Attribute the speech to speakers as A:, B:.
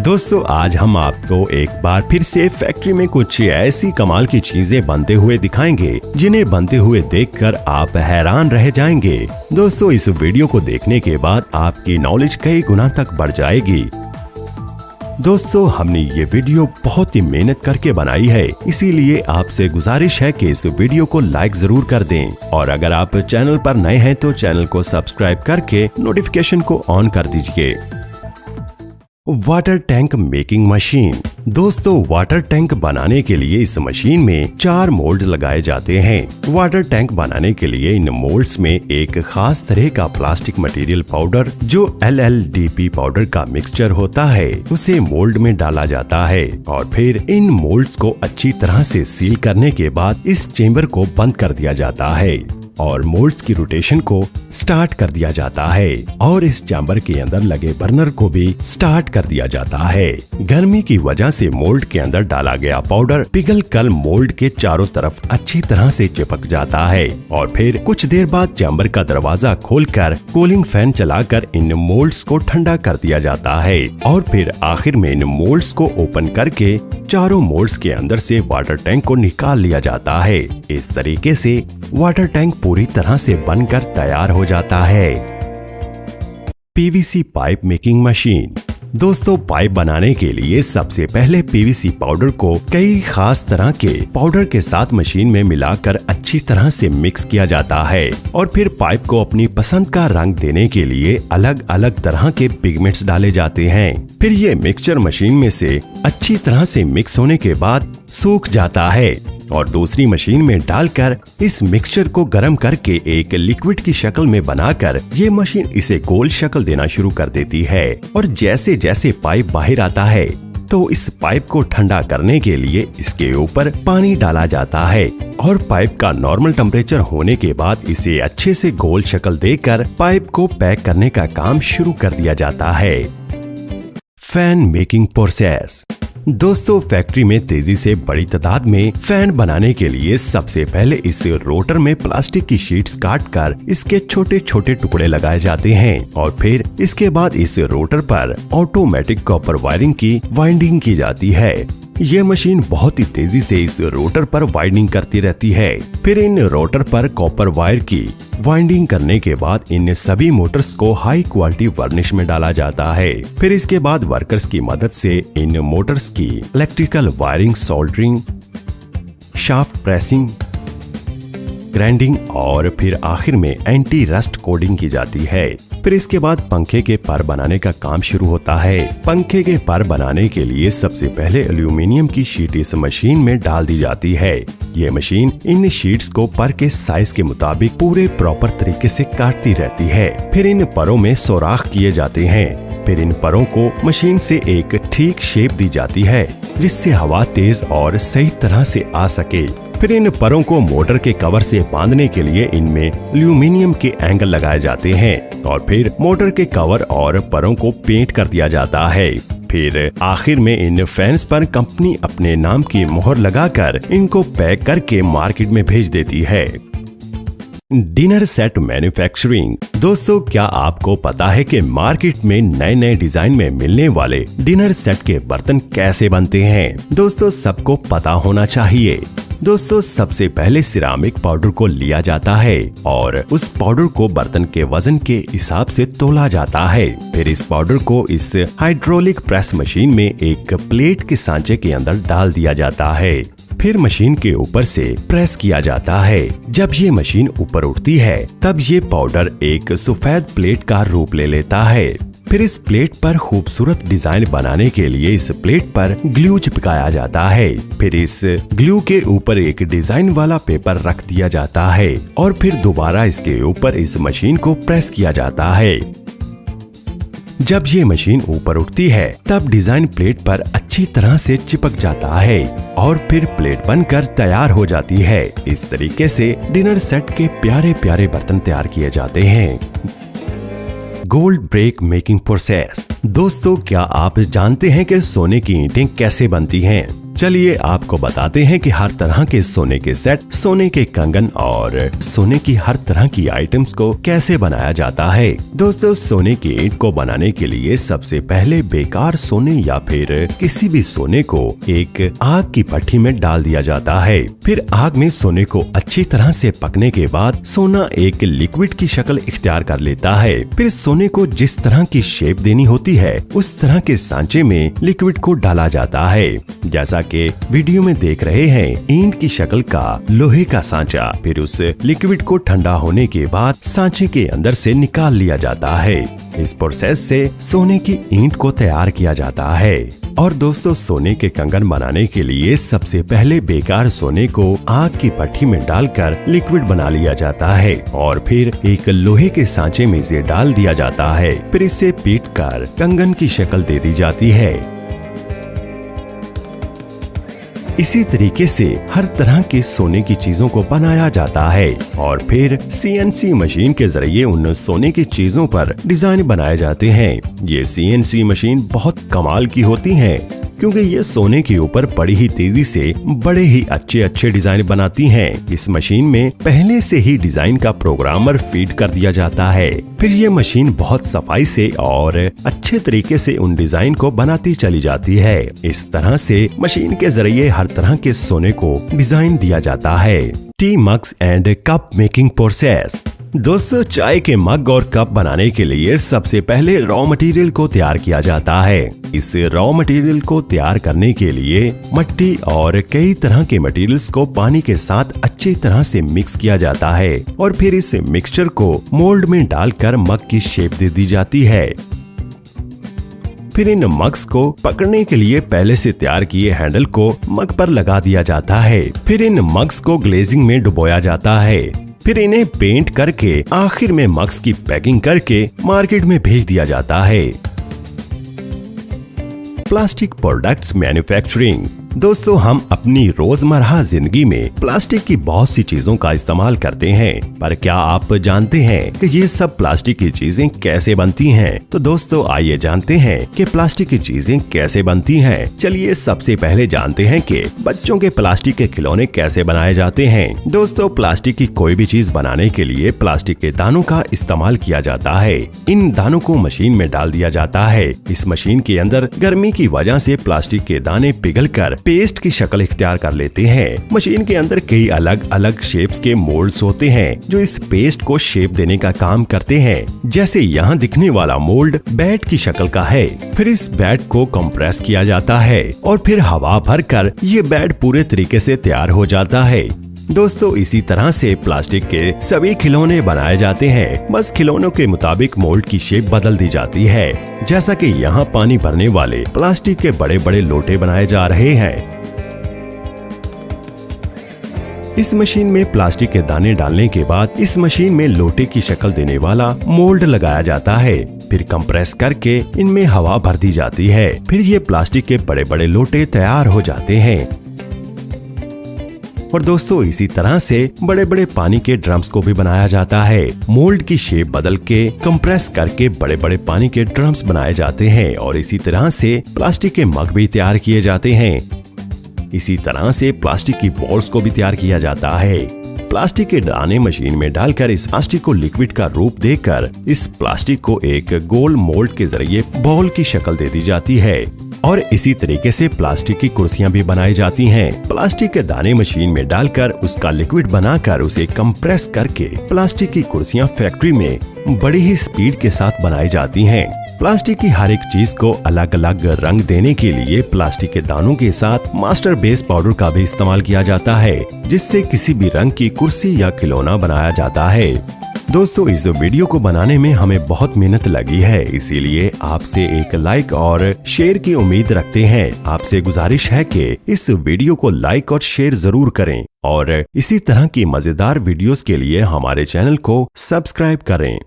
A: दोस्तों आज हम आपको एक बार फिर से फैक्ट्री में कुछ ऐसी कमाल की चीजें बनते हुए दिखाएंगे जिन्हें बनते हुए देखकर आप हैरान रह जाएंगे। दोस्तों इस वीडियो को देखने के बाद आपकी नॉलेज कई गुना तक बढ़ जाएगी। दोस्तों हमने ये वीडियो बहुत ही मेहनत करके बनाई है, इसीलिए आपसे गुजारिश है कि इस वीडियो को लाइक जरूर कर दें और अगर आप चैनल पर नए हैं तो चैनल को सब्सक्राइब करके नोटिफिकेशन को ऑन कर दीजिए। Water tank making machine. दोस्तों वाटर टैंक बनाने के लिए इस मशीन में 4 मोल्ड लगाए जाते हैं। वाटर टैंक बनाने के लिए इन मोल्ड्स में एक खास तरह का प्लास्टिक मटेरियल पाउडर जो LLDP पाउडर का मिक्सचर होता है उसे मोल्ड में डाला जाता है और फिर इन मोल्ड्स को अच्छी तरह से सील करने के बाद इस चेम्बर को बंद कर दिया जाता है और मोल्ड्स की रोटेशन को स्टार्ट कर दिया जाता है और इस चैम्बर के अंदर लगे बर्नर को भी स्टार्ट कर दिया जाता है। गर्मी की वजह से मोल्ड के अंदर डाला गया पाउडर पिघल कर मोल्ड के चारों तरफ अच्छी तरह से चिपक जाता है और फिर कुछ देर बाद चैम्बर का दरवाजा खोलकर कूलिंग फैन चलाकर इन मोल्ड्स को ठंडा कर दिया जाता है और फिर आखिर में इन मोल्ड्स को ओपन करके चारों मोल्ड्स के अंदर से वाटर टैंक को निकाल लिया जाता है। इस तरीके से वाटर टैंक पूरी तरह से बनकर तैयार हो जाता है। PVC pipe making machine. दोस्तों पाइप बनाने के लिए सबसे पहले PVC पाउडर को कई खास तरह के पाउडर के साथ मशीन में मिलाकर अच्छी तरह से मिक्स किया जाता है और फिर पाइप को अपनी पसंद का रंग देने के लिए अलग अलग तरह के पिगमेंट्स डाले जाते हैं। फिर ये मिक्सचर मशीन में से अच्छी तरह से मिक्स होने के बाद सूख जाता है और दूसरी मशीन में डालकर इस मिक्सचर को गर्म करके एक लिक्विड की शक्ल में बनाकर ये मशीन इसे गोल शक्ल देना शुरू कर देती है और जैसे जैसे पाइप बाहर आता है तो इस पाइप को ठंडा करने के लिए इसके ऊपर पानी डाला जाता है और पाइप का नॉर्मल टेम्परेचर होने के बाद इसे अच्छे से गोल शक्ल देकर पाइप को पैक करने का काम शुरू कर दिया जाता है। Fan making process. दोस्तों फैक्ट्री में तेजी से बड़ी तादाद में फैन बनाने के लिए सबसे पहले इस रोटर में प्लास्टिक की शीट्स काटकर इसके छोटे छोटे टुकड़े लगाए जाते हैं और फिर इसके बाद इस रोटर पर ऑटोमेटिक कॉपर वायरिंग की वाइंडिंग की जाती है। ये मशीन बहुत ही तेजी से इस रोटर पर वाइंडिंग करती रहती है। फिर इन रोटर पर कॉपर वायर की वाइंडिंग करने के बाद इन सभी मोटर्स को हाई क्वालिटी वर्निश में डाला जाता है। फिर इसके बाद वर्कर्स की मदद से इन मोटर्स की electrical wiring, soldering, shaft pressing, grinding और फिर आखिर में एंटी रस्ट कोडिंग की जाती है। फिर इसके बाद पंखे के पर बनाने का काम शुरू होता है। पंखे के पर बनाने के लिए सबसे पहले एल्यूमिनियम की शीट इस मशीन में डाल दी जाती है। ये मशीन इन शीट्स को पर के साइज के मुताबिक पूरे प्रॉपर तरीके से काटती रहती है। फिर इन परों में सोराख किए जाते हैं। फिर इन परों को मशीन से एक ठीक शेप दी जाती है जिससे हवा तेज और सही तरह से आ सके। फिर इन परों को मोटर के कवर से बांधने के लिए इनमें एल्यूमिनियम के एंगल लगाए जाते हैं और फिर मोटर के कवर और परों को पेंट कर दिया जाता है। फिर आखिर में इन फैंस पर कंपनी अपने नाम की मोहर लगाकर इनको पैक करके मार्केट में भेज देती है। Dinner set manufacturing. दोस्तों क्या आपको पता है कि मार्केट में नए नए डिजाइन में मिलने वाले डिनर सेट के बर्तन कैसे बनते हैं? दोस्तों सबको पता होना चाहिए। दोस्तों सबसे पहले सिरामिक पाउडर को लिया जाता है और उस पाउडर को बर्तन के वजन के हिसाब से तोला जाता है। फिर इस पाउडर को इस हाइड्रोलिक प्रेस मशीन में एक प्लेट के सांचे के अंदर डाल दिया जाता है। फिर मशीन के ऊपर से प्रेस किया जाता है। जब ये मशीन ऊपर उठती है तब ये पाउडर एक सफेद प्लेट का रूप ले लेता है। फिर इस प्लेट पर खूबसूरत डिजाइन बनाने के लिए इस प्लेट पर ग्लू चिपकाया जाता है। फिर इस ग्लू के ऊपर एक डिजाइन वाला पेपर रख दिया जाता है और फिर दोबारा इसके ऊपर इस मशीन को प्रेस किया जाता है। जब ये मशीन ऊपर उठती है तब डिजाइन प्लेट पर अच्छी तरह से चिपक जाता है और फिर प्लेट बनकर तैयार हो जाती है। इस तरीके से डिनर सेट के प्यारे प्यारे बर्तन तैयार किए जाते हैं। Gold brick making process. दोस्तों क्या आप जानते हैं कि सोने की ईंटें कैसे बनती हैं? चलिए आपको बताते हैं कि हर तरह के सोने के सेट, सोने के कंगन और सोने की हर तरह की आइटम्स को कैसे बनाया जाता है। दोस्तों, सोने की ईंट को बनाने के लिए सबसे पहले बेकार सोने या फिर किसी भी सोने को एक आग की भट्टी में डाल दिया जाता है। फिर आग में सोने को अच्छी तरह से पकने के बाद सोना एक लिक्विड की शक्ल इख्तियार कर लेता है। फिर सोने को जिस तरह की शेप देनी होती है उस तरह के सांचे में लिक्विड को डाला जाता है। जैसा कि वीडियो में देख रहे हैं, ईंट की शक्ल का लोहे का सांचा। फिर उस लिक्विड को ठंडा होने के बाद सांचे के अंदर से निकाल लिया जाता है। इस प्रोसेस से सोने की ईंट को तैयार किया जाता है। और दोस्तों, सोने के कंगन बनाने के लिए सबसे पहले बेकार सोने को आग की भट्टी में डालकर लिक्विड बना लिया जाता है और फिर एक लोहे के सांचे में इसे डाल दिया जाता है। फिर इसे पीट कर कंगन की शक्ल दे दी जाती है। इसी तरीके से हर तरह के सोने की चीजों को बनाया जाता है और फिर CNC मशीन के जरिए उन सोने की चीजों पर डिजाइन बनाए जाते हैं। ये CNC मशीन बहुत कमाल की होती हैं क्योंकि ये सोने के ऊपर बड़ी ही तेजी से बड़े ही अच्छे डिजाइन बनाती हैं। इस मशीन में पहले से ही डिजाइन का प्रोग्रामर फीड कर दिया जाता है। फिर ये मशीन बहुत सफाई से और अच्छे तरीके से उन डिजाइन को बनाती चली जाती है। इस तरह से मशीन के जरिए हर तरह के सोने को डिजाइन दिया जाता है। T mugs and cup making process. दोस्तों, चाय के मग और कप बनाने के लिए सबसे पहले रॉ मटेरियल को तैयार किया जाता है। इस रॉ मटेरियल को तैयार करने के लिए मिट्टी और कई तरह के मटेरियल्स को पानी के साथ अच्छी तरह से मिक्स किया जाता है और फिर इस मिक्सचर को मोल्ड में डालकर मग की शेप दे दी जाती है। फिर इन मग्स को पकड़ने के लिए पहले से तैयार किए हैंडल को मग पर लगा दिया जाता है। फिर इन मग्स को ग्लेजिंग में डुबोया जाता है। फिर इन्हें पेंट करके आखिर में मग्स की पैकिंग करके मार्केट में भेज दिया जाता है। Plastic products manufacturing. दोस्तों, हम अपनी रोजमर्रा जिंदगी में प्लास्टिक की बहुत सी चीजों का इस्तेमाल करते हैं, पर क्या आप जानते हैं कि ये सब प्लास्टिक की चीजें कैसे बनती हैं? तो दोस्तों, आइए जानते हैं कि प्लास्टिक की चीजें कैसे बनती हैं। चलिए सबसे पहले जानते हैं कि बच्चों के प्लास्टिक के खिलौने कैसे बनाए जाते हैं। दोस्तों, प्लास्टिक की कोई भी चीज बनाने के लिए प्लास्टिक के दानों का इस्तेमाल किया जाता है। इन दानों को मशीन में डाल दिया जाता है। इस मशीन के अंदर गर्मी की वजह से प्लास्टिक के दाने पिघलकर पेस्ट की शक्ल इख्तियार कर लेते हैं। मशीन के अंदर कई अलग अलग शेप्स के मोल्ड्स होते हैं जो इस पेस्ट को शेप देने का काम करते हैं। जैसे यहाँ दिखने वाला मोल्ड बैट की शक्ल का है। फिर इस बैट को कंप्रेस किया जाता है और फिर हवा भरकर ये बैट पूरे तरीके से तैयार हो जाता है। दोस्तों, इसी तरह से प्लास्टिक के सभी खिलौने बनाए जाते हैं। बस खिलौनों के मुताबिक मोल्ड की शेप बदल दी जाती है। जैसा कि यहाँ पानी भरने वाले प्लास्टिक के बड़े बड़े लोटे बनाए जा रहे हैं। इस मशीन में प्लास्टिक के दाने डालने के बाद इस मशीन में लोटे की शक्ल देने वाला मोल्ड लगाया जाता है। फिर कंप्रेस करके इनमें हवा भर दी जाती है। फिर ये प्लास्टिक के बड़े बड़े लोटे तैयार हो जाते हैं। और दोस्तों, इसी तरह से बड़े बड़े पानी के ड्रम्स को भी बनाया जाता है। मोल्ड की शेप बदल के कंप्रेस करके बड़े बड़े पानी के ड्रम्स बनाए जाते हैं और इसी तरह से प्लास्टिक के मग भी तैयार किए जाते हैं। इसी तरह से प्लास्टिक की बॉल्स को भी तैयार किया जाता है। प्लास्टिक के दाने मशीन में डालकर इस प्लास्टिक को लिक्विड का रूप देकर इस प्लास्टिक को एक गोल मोल्ड के जरिए बॉल की शक्ल दे दी जाती है। और इसी तरीके से प्लास्टिक की कुर्सियां भी बनाई जाती हैं। प्लास्टिक के दाने मशीन में डालकर उसका लिक्विड बनाकर उसे कंप्रेस करके प्लास्टिक की कुर्सियां फैक्ट्री में बड़ी ही स्पीड के साथ बनाई जाती हैं। प्लास्टिक की हर एक चीज को अलग अलग रंग देने के लिए प्लास्टिक के दानों के साथ मास्टर बेस पाउडर का भी इस्तेमाल किया जाता है, जिससे किसी भी रंग की कुर्सी या खिलौना बनाया जाता है। दोस्तों, इस वीडियो को बनाने में हमें बहुत मेहनत लगी है, इसीलिए आपसे एक लाइक और शेयर की उम्मीद रखते हैं। आपसे गुजारिश है कि इस वीडियो को लाइक और शेयर जरूर करें और इसी तरह की मजेदार वीडियोस के लिए हमारे चैनल को सब्सक्राइब करें।